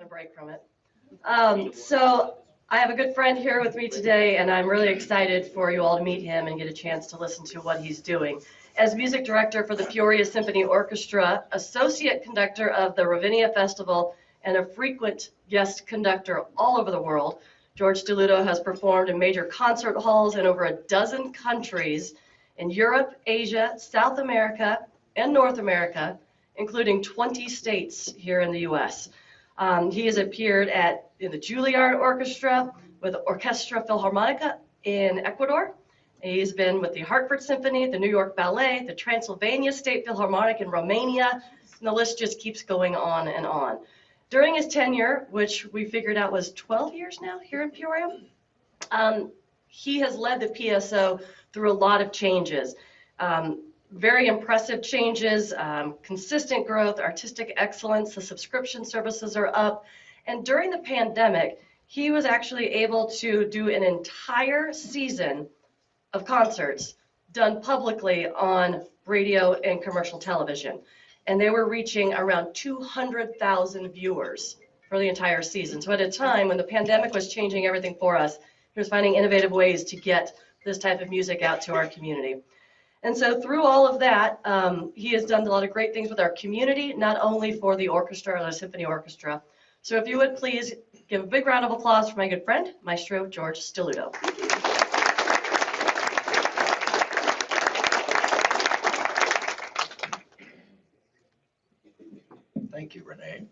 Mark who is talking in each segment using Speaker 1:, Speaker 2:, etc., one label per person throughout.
Speaker 1: a break from it. So I have a good friend here with me today, and I'm really excited for you all to meet him and get a chance to listen to what he's doing. As music director for the Peoria Symphony Orchestra, associate conductor of the Ravinia Festival, and a frequent guest conductor all over the world, George Stelluto has performed in major concert halls in over a dozen countries in Europe, Asia, South America, and North America, including 20 states here in the U.S. He has appeared in the Juilliard Orchestra with Orchestra Philharmonica in Ecuador. He's been with the Hartford Symphony, the New York Ballet, the Transylvania State Philharmonic in Romania, and the list just keeps going on and on. During his tenure, which we figured out was 12 years now here in Peoria, he has led the PSO through a lot of changes. Very impressive changes, consistent growth, artistic excellence, the subscription services are up. And during the pandemic, he was actually able to do an entire season of concerts done publicly on radio and commercial television. And they were reaching around 200,000 viewers for the entire season. So at a time when the pandemic was changing everything for us, he was finding innovative ways to get this type of music out to our community. And so through all of that, he has done a lot of great things with our community, not only for the orchestra or the symphony orchestra. So if you would please give a big round of applause for my good friend, Maestro George Stelluto.
Speaker 2: Thank you, Renee.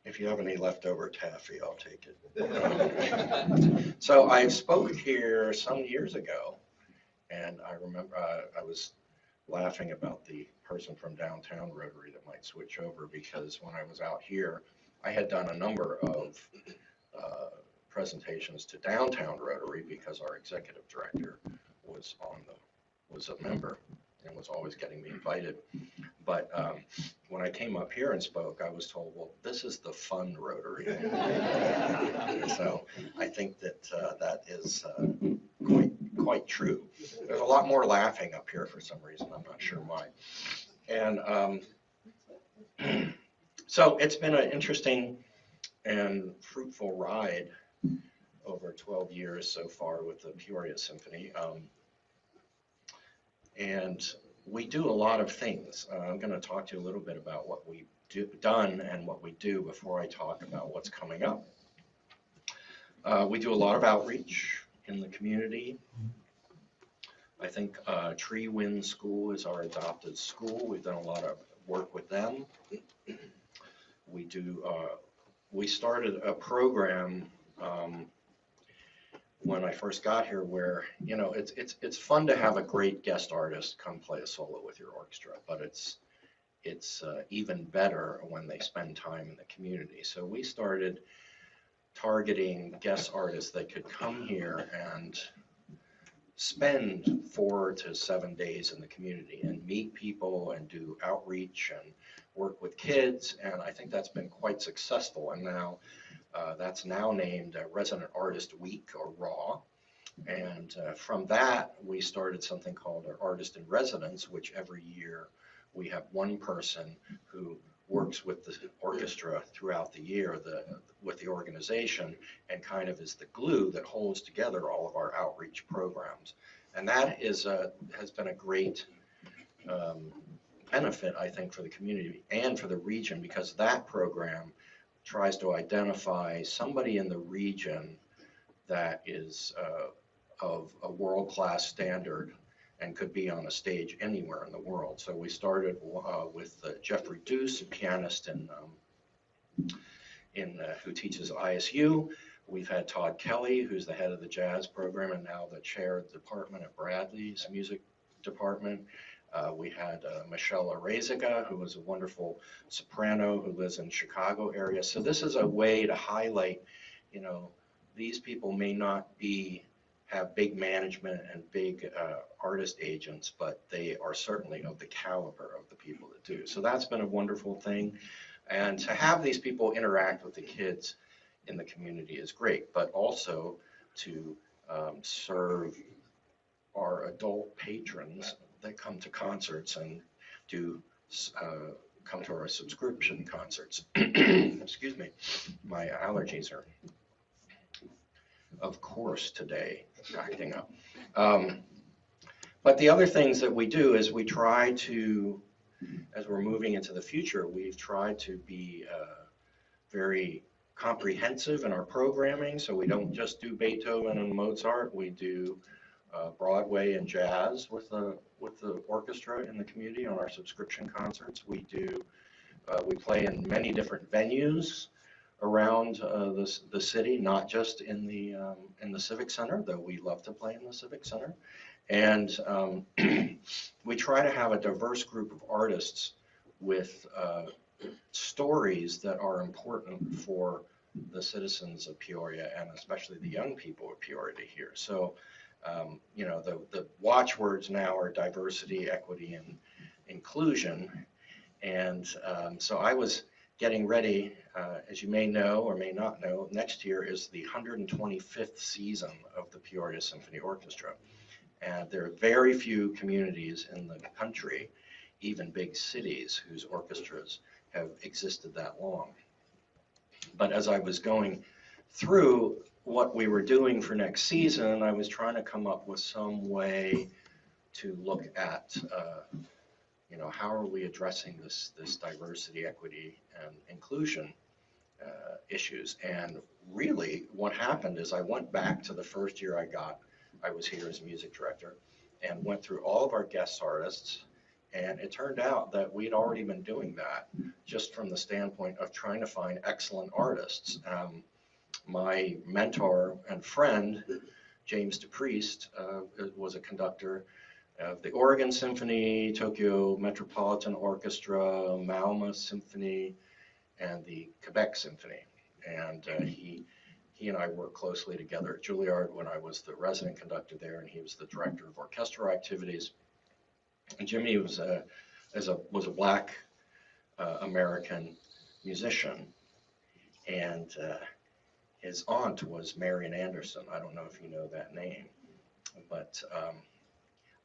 Speaker 2: If you have any leftover taffy, I'll take it. So I spoke here some years ago. And I remember I was laughing about the person from downtown Rotary that might switch over, because when I was out here, I had done a number of presentations to downtown Rotary because our executive director was a member and was always getting me invited. But when I came up here and spoke, I was told, well, this is the fun Rotary. So I think that that is quite true. There's a lot more laughing up here for some reason. I'm not sure why. And so it's been an interesting and fruitful ride over 12 years so far with the Peoria Symphony. And we do a lot of things. I'm going to talk to you a little bit about what we've done and what we do before I talk about what's coming up. We do a lot of outreach in the community. I think Tree Wind School is our adopted school. We've done a lot of work with them. We started a program when I first got here where, you know, it's fun to have a great guest artist come play a solo with your orchestra, but it's even better when they spend time in the community. So we started targeting guest artists that could come here and spend 4 to 7 days in the community and meet people and do outreach and work with kids. And I think that's been quite successful. And now that's now named Resident Artist Week, or RAW. And from that, we started something called our Artist in Residence, which every year we have one person who works with the orchestra throughout the year with the organization, and kind of is the glue that holds together all of our outreach programs. And that is has been a great benefit, I think, for the community and for the region, because that program tries to identify somebody in the region that is of a world-class standard and could be on a stage anywhere in the world. So we started with Jeffrey Deuce, a pianist who teaches ISU. We've had Todd Kelly, who's the head of the jazz program and now the chair of the department at Bradley's music department. We had Michelle Areziga, who was a wonderful soprano who lives in Chicago area. So this is a way to highlight, you know, these people may not have big management and big artist agents, but they are certainly of the caliber of the people that do. So that's been a wonderful thing. And to have these people interact with the kids in the community is great, but also to serve our adult patrons that come to concerts and do come to our subscription concerts. Excuse me, my allergies are, of course, today acting up. But the other things that we do is we try to, as we're moving into the future, we've tried to be very comprehensive in our programming. So we don't just do Beethoven and Mozart. We do Broadway and jazz with the orchestra in the community on our subscription concerts. We play in many different venues around the city, not just in the Civic Center, though we love to play in the Civic Center. And we try to have a diverse group of artists with stories that are important for the citizens of Peoria, and especially the young people of Peoria to hear. So, the watchwords now are diversity, equity, and inclusion. And so I was getting ready, as you may know or may not know, next year is the 125th season of the Peoria Symphony Orchestra. And there are very few communities in the country, even big cities, whose orchestras have existed that long. But as I was going through what we were doing for next season, I was trying to come up with some way to look at, how are we addressing this diversity, equity, and inclusion issues. And really what happened is I went back to the first year I was here as music director, and went through all of our guest artists, and it turned out that we'd already been doing that just from the standpoint of trying to find excellent artists. My mentor and friend, James DePriest, was a conductor of the Oregon Symphony, Tokyo Metropolitan Orchestra, Malmö Symphony, and the Quebec Symphony. And he and I worked closely together at Juilliard when I was the resident conductor there, and he was the director of orchestral activities. And Jimmy was a Black American musician, and his aunt was Marian Anderson. I don't know if you know that name, but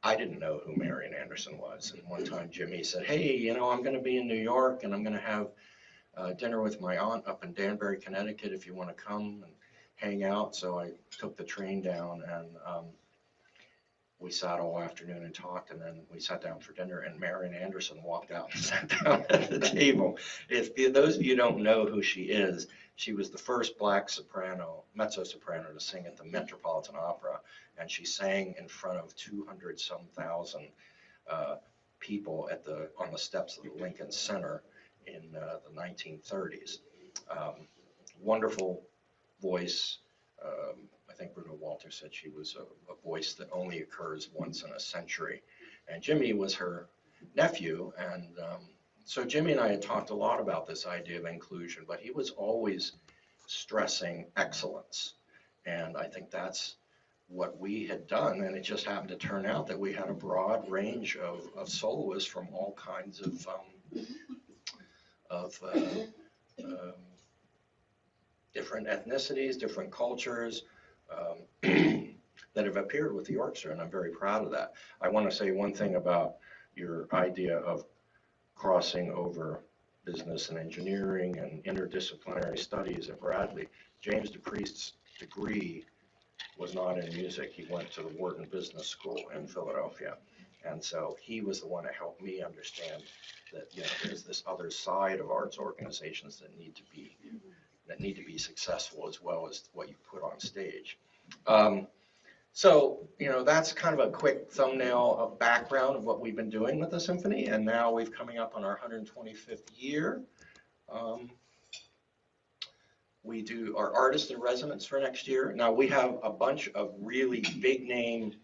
Speaker 2: I didn't know who Marian Anderson was. And one time Jimmy said, "Hey, I'm going to be in New York, and I'm going to have dinner with my aunt up in Danbury, Connecticut, if you want to come and hang out." So I took the train down, and we sat all afternoon and talked, and then we sat down for dinner, and Marian Anderson walked out and sat down at the table. If those of you don't know who she is, she was the first Black soprano, mezzo-soprano, to sing at the Metropolitan Opera, and she sang in front of 200-some thousand people on the steps of the Lincoln Center in the 1930s. Wonderful voice. I think Bruno Walter said she was a voice that only occurs once in a century. And Jimmy was her nephew, and so Jimmy and I had talked a lot about this idea of inclusion, but he was always stressing excellence. And I think that's what we had done, and it just happened to turn out that we had a broad range of soloists from all kinds of different ethnicities, different cultures that have appeared with the orchestra, and I'm very proud of that. I want to say one thing about your idea of crossing over business and engineering and interdisciplinary studies at Bradley. James DePriest's degree was not in music. He went to the Wharton Business School in Philadelphia. And so he was the one to help me understand that there's this other side of arts organizations that need to be successful, as well as what you put on stage. So that's kind of a quick thumbnail of background of what we've been doing with the symphony, and now we're coming up on our 125th year. We do our artist in residence for next year. Now we have a bunch of really big name,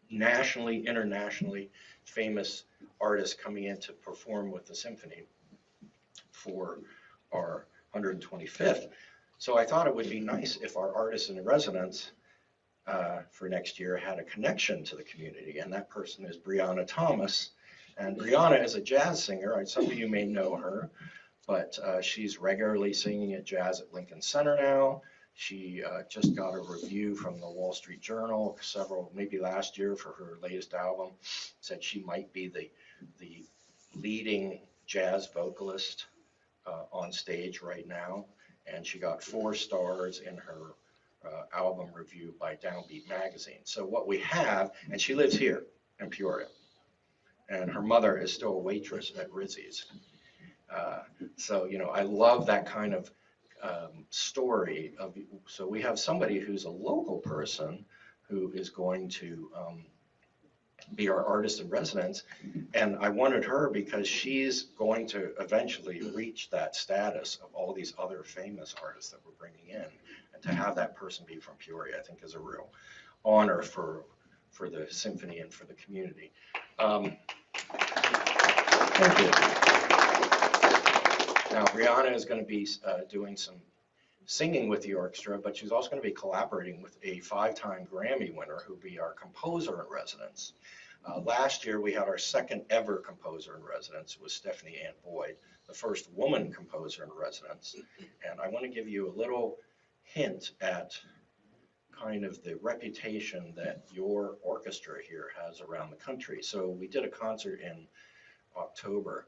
Speaker 2: nationally, internationally famous artists coming in to perform with the symphony for our 125th. So I thought it would be nice if our artist in residence for next year had a connection to the community, and that person is Brianna Thomas. And Brianna is a jazz singer. Some of you may know her, but she's regularly singing at Jazz at Lincoln Center now. She just got a review from the Wall Street Journal maybe last year, for her latest album. Said she might be the leading jazz vocalist on stage right now, and she got 4 stars in her album review by Downbeat magazine. So what we have, and she lives here in Peoria, and her mother is still a waitress at Rizzi's. So, you know, I love that kind of story of, so we have somebody who's a local person who is going to be our artist in residence, and I wanted her because she's going to eventually reach that status of all these other famous artists that we're bringing in, and to have that person be from Peoria, I think, is a real honor for the symphony and for the community. Thank you. Now, Brianna is going to be doing some singing with the orchestra, but she's also going to be collaborating with a 5-time Grammy winner who'll be our composer in residence. Last year, we had our 2nd ever composer in residence with Stephanie Ann Boyd, the first woman composer in residence. And I want to give you a little hint at kind of the reputation that your orchestra here has around the country. So we did a concert in October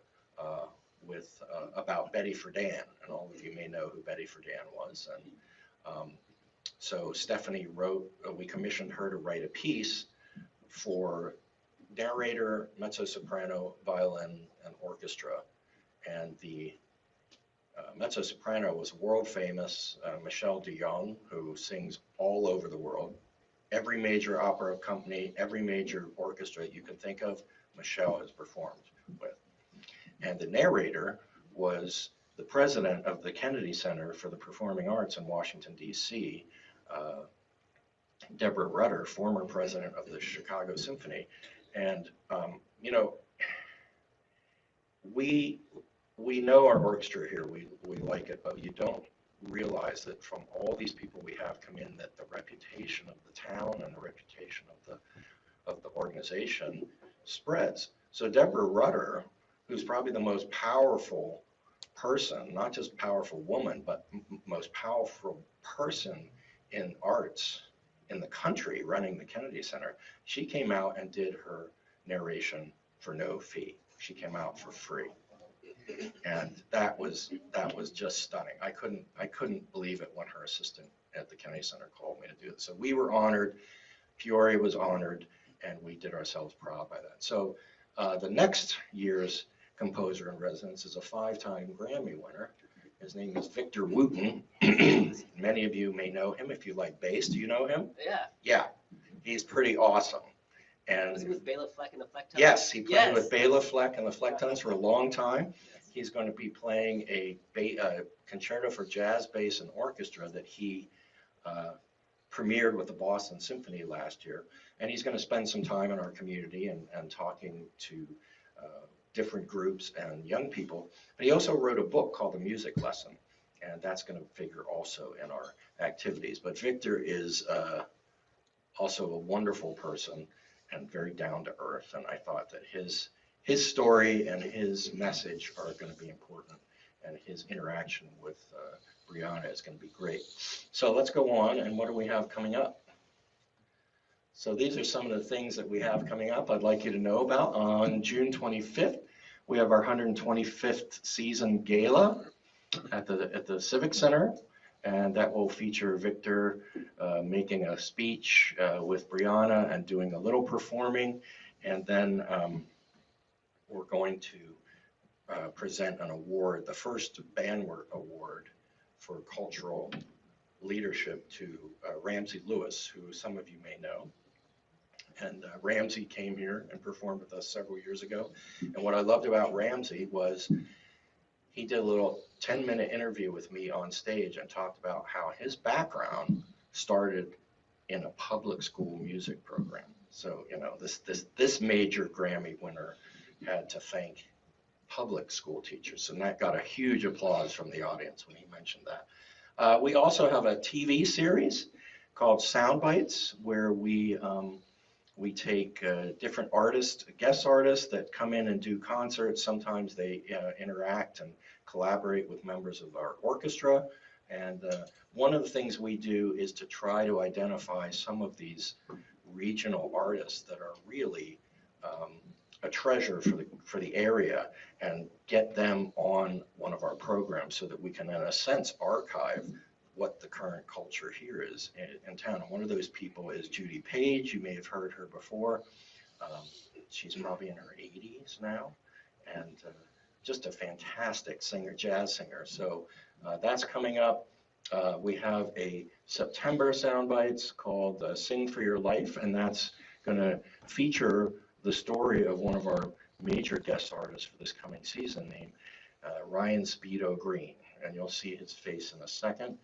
Speaker 2: with about Betty Friedan, and all of you may know who Betty Friedan was. And so Stephanie wrote, we commissioned her to write a piece for narrator, mezzo-soprano, violin, and orchestra. And the mezzo-soprano was world famous Michelle de Jong, who sings all over the world. Every major opera company, every major orchestra you can think of, Michelle has performed with. And the narrator was the president of the Kennedy Center for the Performing Arts in Washington, D.C., Deborah Rutter, former president of the Chicago Symphony. And, you know, we know our orchestra here, we like it, but you don't realize that from all these people we have come in, that the reputation of the town and the reputation of the organization spreads. So Deborah Rutter, who's probably the most powerful person, not just powerful woman, but most powerful person in arts in the country running the Kennedy Center, she came out and did her narration for no fee. She came out for free. And that was just stunning. I couldn't believe it when her assistant at the Kennedy Center called me to do it. So we were honored, Peoria was honored, and we did ourselves proud by that. So the next year's composer in residence is a 5-time Grammy winner. His name is Victor Wooten. Many of you may know him if you like bass. Do you know him?
Speaker 3: Yeah.
Speaker 2: Yeah, he's pretty awesome. And
Speaker 3: was he with Bela Fleck and the Flecktones?
Speaker 2: Yes, he played with Bela Fleck and the Flecktones for a long time. He's going to be playing a concerto for jazz, bass, and orchestra that he premiered with the Boston Symphony last year. And he's going to spend some time in our community and talking to different groups and young people. But he also wrote a book called The Music Lesson, and that's going to figure also in our activities. But Victor is also a wonderful person and very down to earth, and I thought that his story and his message are going to be important, and his interaction with Brianna is going to be great. So let's go on, and what do we have coming up? So these are some of the things that we have coming up I'd like you to know about. On June 25th, we have our 125th season gala at the Civic Center, and that will feature Victor making a speech with Brianna and doing a little performing, and then we're going to present an award, the first Bandwork Award for cultural leadership to Ramsey Lewis, who some of you may know. And Ramsey came here and performed with us several years ago. And what I loved about Ramsey was he did a little 10-minute interview with me on stage and talked about how his background started in a public school music program. So, you know, this major Grammy winner had to thank public school teachers. And that got a huge applause from the audience when he mentioned that. We also have a TV series called Soundbites, where we take different artists, guest artists that come in and do concerts. Sometimes they interact and collaborate with members of our orchestra. And one of the things we do is to try to identify some of these regional artists that are really a treasure for the area and get them on one of our programs so that we can, in a sense, archive what the current culture here is in town. And one of those people is Judy Page. You may have heard her before. She's probably in her 80s now, and just a fantastic singer, jazz singer. So that's coming up. We have a September Soundbites called Sing for Your Life, and that's going to feature the story of one of our major guest artists for this coming season named Ryan Speedo Green, and you'll see his face in a second.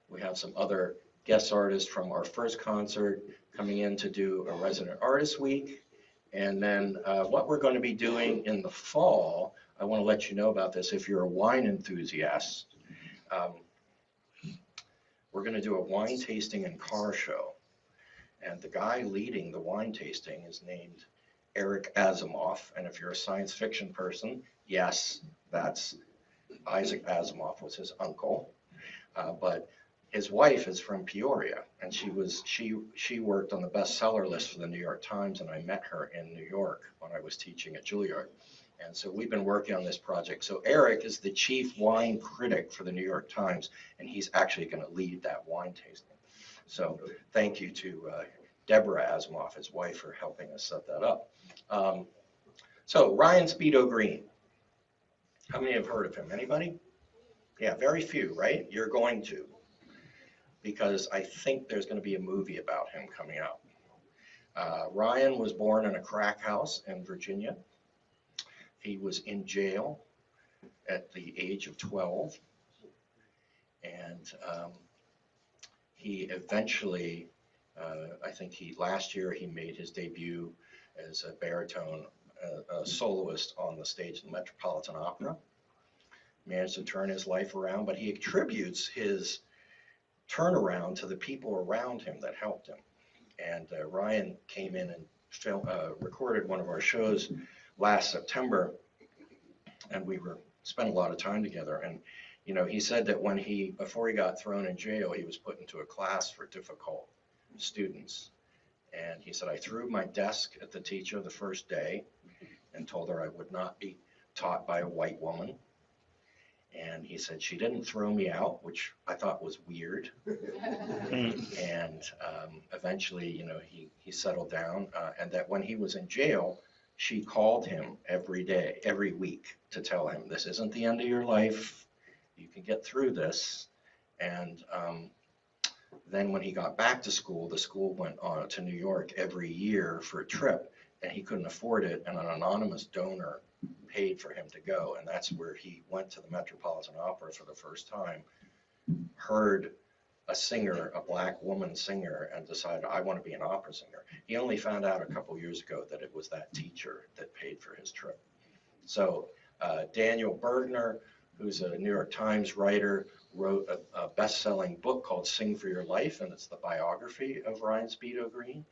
Speaker 2: We have some other guest artists from our first concert coming in to do a resident artist week. And then what we're going to be doing in the fall, I want to let you know about this if you're a wine enthusiast. We're going to do a wine tasting and car show. And the guy leading the wine tasting is named Eric Asimov. And if you're a science fiction person, yes, that's Isaac Asimov was his uncle. But his wife is from Peoria, and she worked on the bestseller list for the New York Times, and I met her in New York when I was teaching at Juilliard. And so we've been working on this project. So Eric is the chief wine critic for the New York Times, and he's actually going to lead that wine tasting. So thank you to Deborah Asimov, his wife, for helping us set that up. So Ryan Speedo Green. How many have heard of him? Anybody? Yeah, very few, right? You're going to, because I think there's going to be a movie about him coming out. Ryan was born in a crack house in Virginia. He was in jail at the age of 12. And he eventually, I think last year he made his debut as a baritone soloist on the stage of the Metropolitan Opera. Managed to turn his life around, but he attributes his turnaround to the people around him that helped him. And Ryan came in and recorded one of our shows last September, and we spent a lot of time together. And you know, he said that before he got thrown in jail, he was put into a class for difficult students. And he said, I threw my desk at the teacher the first day and told her I would not be taught by a white woman. And he said, she didn't throw me out, which I thought was weird. And eventually, you know, he settled down, and that when he was in jail, she called him every week to tell him, this isn't the end of your life. You can get through this. And then when he got back to school, the school went on to New York every year for a trip, and he couldn't afford it, and an anonymous donor paid for him to go, and that's where he went to the Metropolitan Opera for the first time, heard a singer, a black woman singer, and decided, I want to be an opera singer. He only found out a couple years ago that it was that teacher that paid for his trip. So Daniel Bergner, who's a New York Times writer, wrote a best-selling book called Sing for Your Life, and it's the biography of Ryan Speedo Green.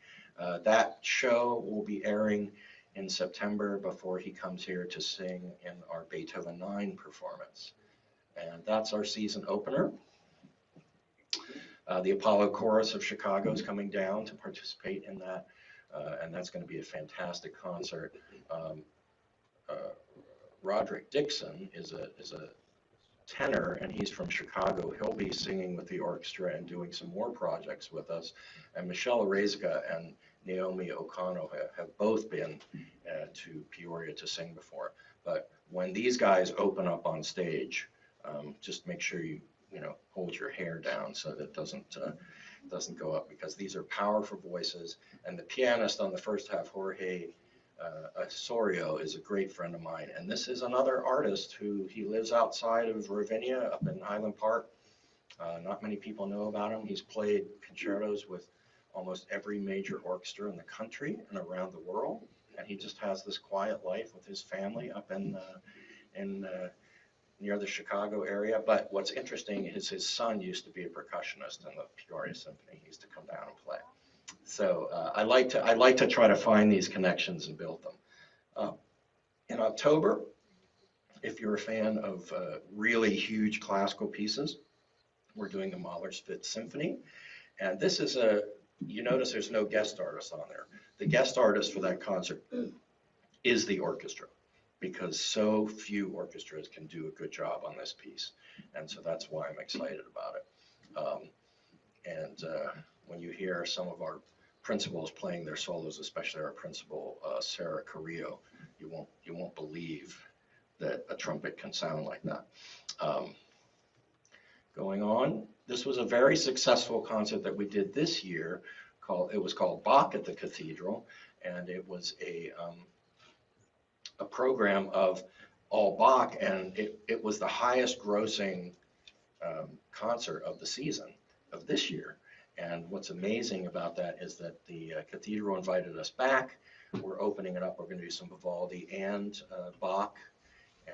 Speaker 2: That show will be airing in September before he comes here to sing in our Beethoven 9 performance. And that's our season opener. The Apollo Chorus of Chicago is coming down to participate in that, and that's going to be a fantastic concert. Roderick Dixon is a tenor, and he's from Chicago. He'll be singing with the orchestra and doing some more projects with us. And Michelle Orezga and Naomi Okano have both been to Peoria to sing before. But when these guys open up on stage, just make sure you hold your hair down so that it doesn't go up, because these are powerful voices. And the pianist on the first half, Jorge Osorio, is a great friend of mine. And this is another artist he lives outside of Ravinia up in Highland Park. Not many people know about him. He's played concertos with almost every major orchestra in the country and around the world. And he just has this quiet life with his family up in near the Chicago area. But what's interesting is his son used to be a percussionist in the Peoria Symphony. He used to come down and play. So I like to try to find these connections and build them. In October, if you're a fan of really huge classical pieces, we're doing the Mahler's Fifth Symphony. And this is you notice there's no guest artist on there. The guest artist for that concert is the orchestra, because so few orchestras can do a good job on this piece. And so that's why I'm excited about it. When you hear some of our principals playing their solos, especially our principal, Sarah Carrillo, you won't believe that a trumpet can sound like that. Going on, this was a very successful concert that we did this year. It was called Bach at the Cathedral, and it was a program of all Bach, and it was the highest grossing concert of the season of this year. And what's amazing about that is that the Cathedral invited us back. We're opening it up. We're going to do some Vivaldi and Bach,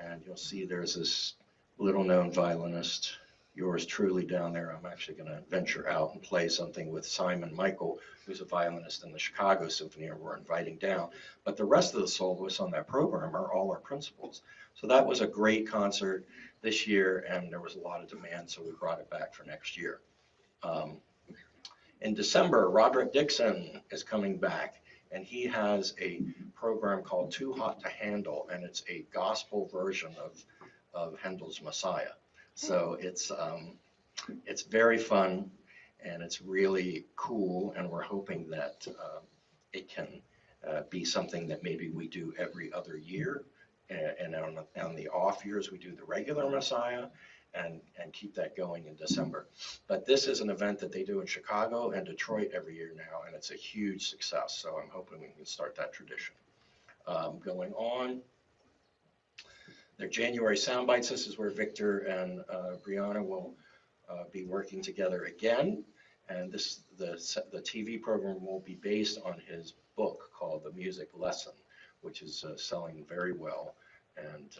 Speaker 2: and you'll see there's this little known violinist, yours truly, down there. I'm actually going to venture out and play something with Simon Michael, who's a violinist in the Chicago Symphony, and we're inviting down. But the rest of the soloists on that program are all our principals. So that was a great concert this year, and there was a lot of demand, so we brought it back for next year. In December, Roderick Dixon is coming back, and he has a program called Too Hot to Handle, and it's a gospel version of Handel's Messiah. So it's very fun, and it's really cool, and we're hoping that it can be something that maybe we do every other year, and on the off years we do the regular Messiah, and keep that going in December. But this is an event that they do in Chicago and Detroit every year now, and it's a huge success, so I'm hoping we can start that tradition. Going on, their January Soundbites, this is where Victor and Brianna will be working together again, and the TV program will be based on his book called The Music Lesson, which is selling very well, and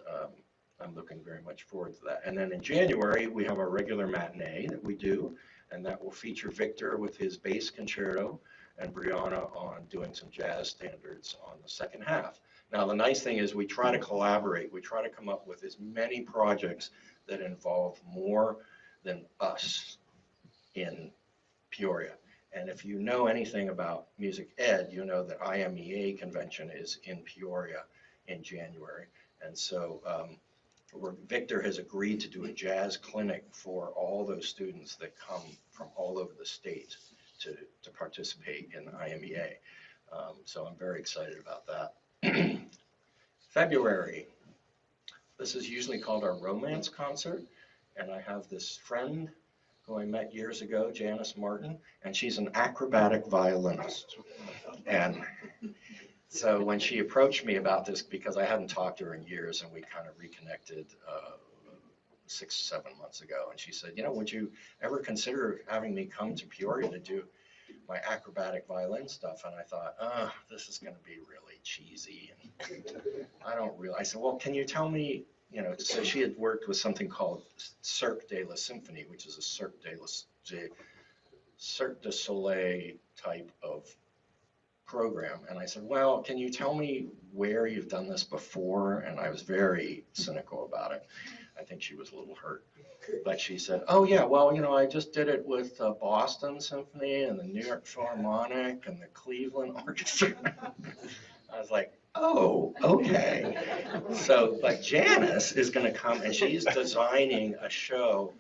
Speaker 2: I'm looking very much forward to that. And then in January, we have our regular matinee that we do, and that will feature Victor with his bass concerto and Brianna on doing some jazz standards on the second half. Now, the nice thing is we try to collaborate. We try to come up with as many projects that involve more than us in Peoria. And if you know anything about music ed, you know that IMEA convention is in Peoria in January. And so Victor has agreed to do a jazz clinic for all those students that come from all over the state to participate in IMEA. So I'm very excited about that. February, this is usually called our romance concert, and I have this friend who I met years ago, Janice Martin, and she's an acrobatic violinist. And so when she approached me about this, because I hadn't talked to her in years, and we kind of reconnected 6-7 months ago, and she said, would you ever consider having me come to Peoria to do my acrobatic violin stuff? And I thought, this is going to be really cheesy, and I said, well, can you tell me, so she had worked with something called Cirque de la Symphony, which is a Cirque du Soleil type of program. And I said, well, can you tell me where you've done this before? And I was very cynical about it. I think she was a little hurt. But she said, oh yeah, well, I just did it with Boston Symphony and the New York Philharmonic and the Cleveland Orchestra. I was like, oh, okay. So, but Janice is going to come, and she's designing a show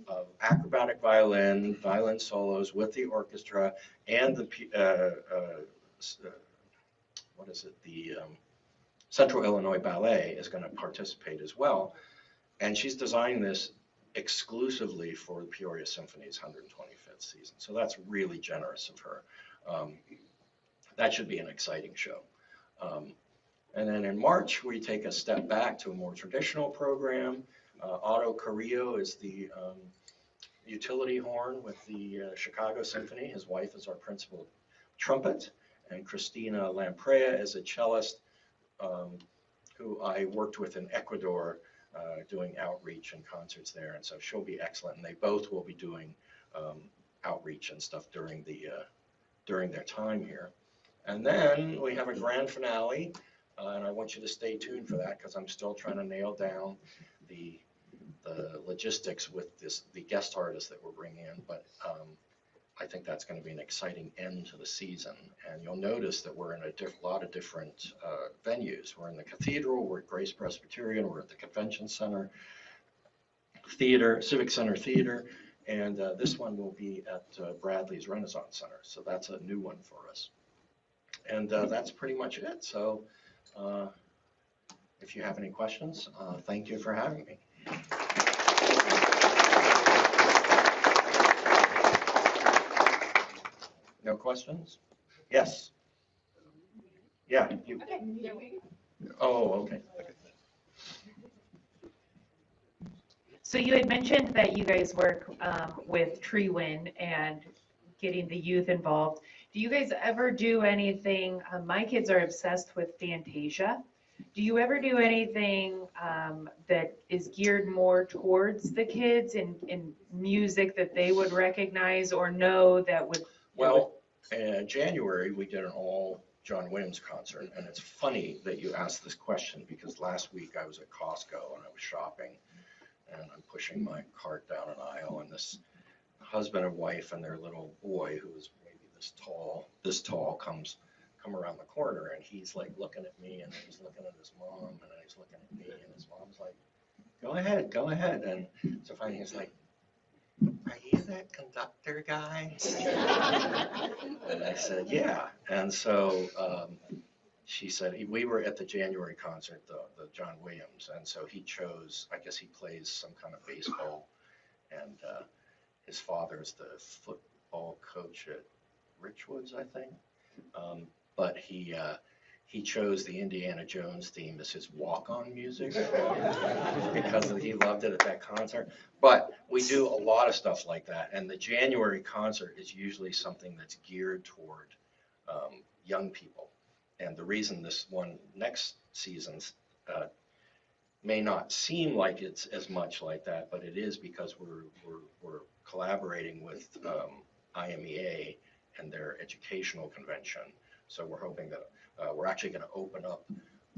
Speaker 2: of acrobatic violin solos with the orchestra, and the Central Illinois Ballet is going to participate as well. And she's designing this exclusively for the Peoria Symphony's 125th season. So that's really generous of her. That should be an exciting show. And then in March, we take a step back to a more traditional program. Otto Carrillo is the utility horn with the Chicago Symphony. His wife is our principal trumpet. And Christina Lamprey is a cellist who I worked with in Ecuador doing outreach and concerts there. And so she'll be excellent. And they both will be doing outreach and stuff during their time here. And then we have a grand finale. And I want you to stay tuned for that, because I'm still trying to nail down the logistics with the guest artists that we're bringing in. But I think that's going to be an exciting end to the season. And you'll notice that we're in a lot of different venues. We're in the Cathedral, we're at Grace Presbyterian, we're at the Convention Center Theater, Civic Center Theater, and this one will be at Bradley's Renaissance Center. So that's a new one for us. And that's pretty much it. So if you have any questions, thank you for having me. No questions? Yes. Yeah. You. Oh, okay.
Speaker 3: So you had mentioned that you guys work with Tree Wind and getting the youth involved. Do you guys ever do anything? My kids are obsessed with Fantasia. Do you ever do anything that is geared more towards the kids in music that they would recognize or know that would?
Speaker 2: Well, in January, we did an all John Williams concert. And it's funny that you asked this question because last week I was at Costco and I was shopping and I'm pushing my cart down an aisle and this husband and wife and their little boy who is maybe this tall come around the corner and he's like looking at me and he's looking at his mom and he's looking at me and his mom's like, go ahead. And so finally he's like, are you that conductor guy? And I said, yeah. And so she said, we were at the January concert, the John Williams, and so he chose, I guess he plays some kind of baseball, and his father's the football coach at Richwoods, I think. But he chose the Indiana Jones theme as his walk-on music because he loved it at that concert. But we do a lot of stuff like that, and the January concert is usually something that's geared toward young people. And the reason this one next season may not seem like it's as much like that, but it is because we're collaborating with IMEA and their educational convention. So we're hoping that we're actually going to open up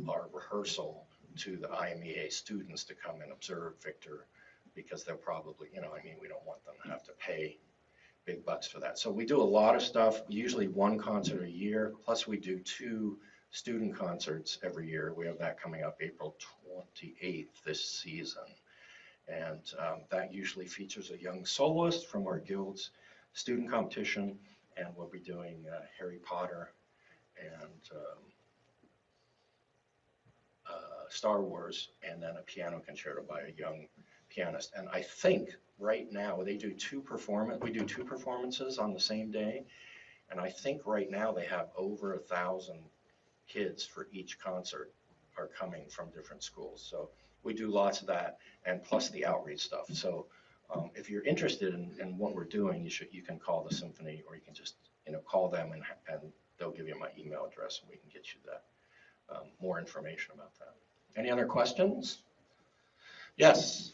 Speaker 2: our rehearsal to the IMEA students to come and observe Victor because they'll probably, we don't want them to have to pay big bucks for that. So we do a lot of stuff, usually one concert a year, plus we do 2 student concerts every year. We have that coming up April 28th this season. And that usually features a young soloist from our guild's student competition. And we'll be doing Harry Potter and Star Wars, and then a piano concerto by a young pianist. And I think right now we do 2 performances on the same day. And I think right now they have over 1,000 kids for each concert are coming from different schools. So we do lots of that, and plus the outreach stuff. So if you're interested in what we're doing, you can call the symphony, or you can just call them and they'll give you my email address and we can get you that more information about that. Any other questions? Yes.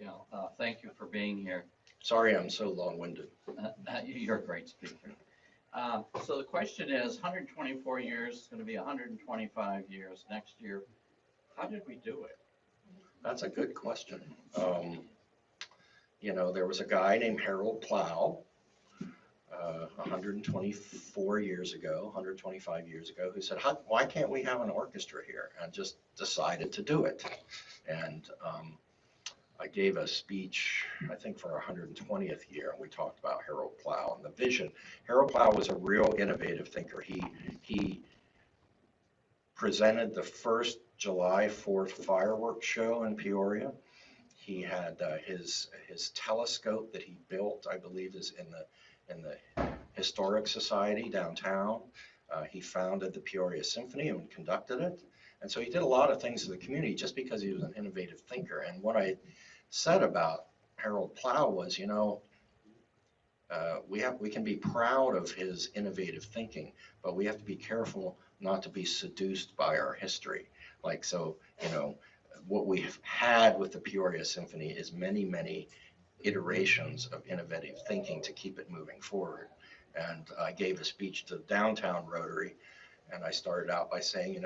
Speaker 4: Yeah, thank you for being here.
Speaker 2: Sorry, I'm so long-winded.
Speaker 4: You're a great speaker. So the question is, 124 years, it's going to be 125 years next year. How did we do it?
Speaker 2: That's a good question. There was a guy named Harold Plow 124 years ago, 125 years ago, who said, why can't we have an orchestra here? And just decided to do it. And I gave a speech, I think for our 120th year, and we talked about Harold Plow and the vision. Harold Plow was a real innovative thinker. He presented the first July 4th fireworks show in Peoria. He had his telescope that he built, I believe, is in the Historic Society downtown. He founded the Peoria Symphony and conducted it. And so he did a lot of things in the community just because he was an innovative thinker. And what I said about Harold Plow was, we can be proud of his innovative thinking, but we have to be careful not to be seduced by our history. What we've had with the Peoria Symphony is many, many iterations of innovative thinking to keep it moving forward. And I gave a speech to downtown Rotary, and I started out by saying,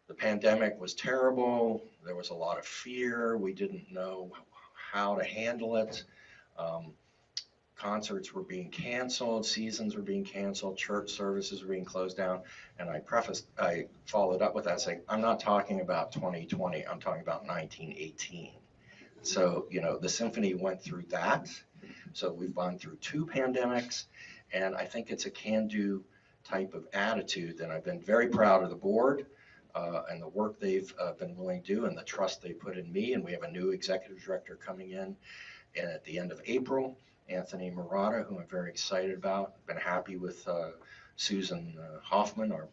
Speaker 2: the pandemic was terrible. There was a lot of fear. We didn't know how to handle it. Concerts were being canceled, seasons were being canceled, church services were being closed down. And I followed up with that saying, I'm not talking about 2020, I'm talking about 1918. So, the symphony went through that. So we've gone through 2 pandemics, and I think it's a can-do type of attitude. And I've been very proud of the board and the work they've been willing to do and the trust they put in me. And we have a new executive director coming in at the end of April, Anthony Murata, who I'm very excited about. Been happy with Susan Hoffman, our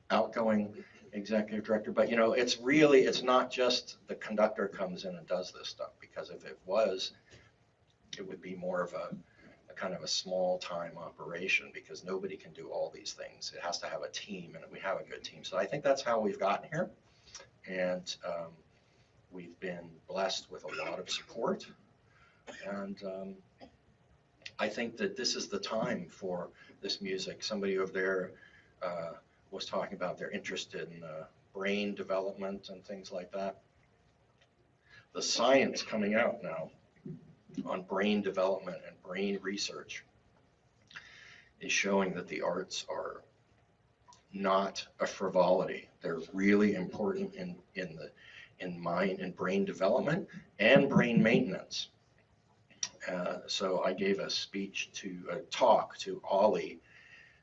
Speaker 2: outgoing executive director. But it's not just the conductor comes in and does this stuff, because if it was, it would be more of a kind of a small time operation, because nobody can do all these things. It has to have a team, and we have a good team. So I think that's how we've gotten here. And we've been blessed with a lot of support. And I think that this is the time for this music. Somebody over there was talking about their interest in brain development and things like that. The science coming out now on brain development and brain research is showing that the arts are not a frivolity. They're really important in mind and brain development and brain maintenance. So I gave a talk to Ollie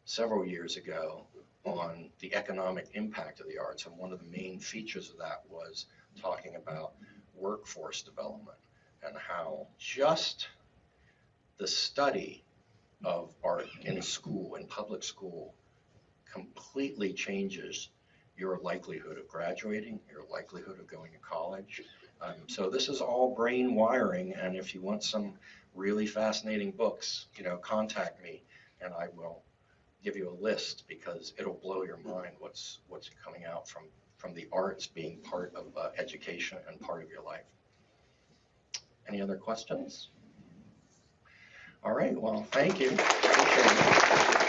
Speaker 2: several years ago on the economic impact of the arts, and one of the main features of that was talking about workforce development and how just the study of art in school, in public school, completely changes your likelihood of graduating, your likelihood of going to college. So this is all brain wiring, and if you want some really fascinating books, contact me and I will give you a list, because it'll blow your mind what's coming out from the arts being part of education and part of your life. Any other questions? All right, well, thank you. Appreciate it.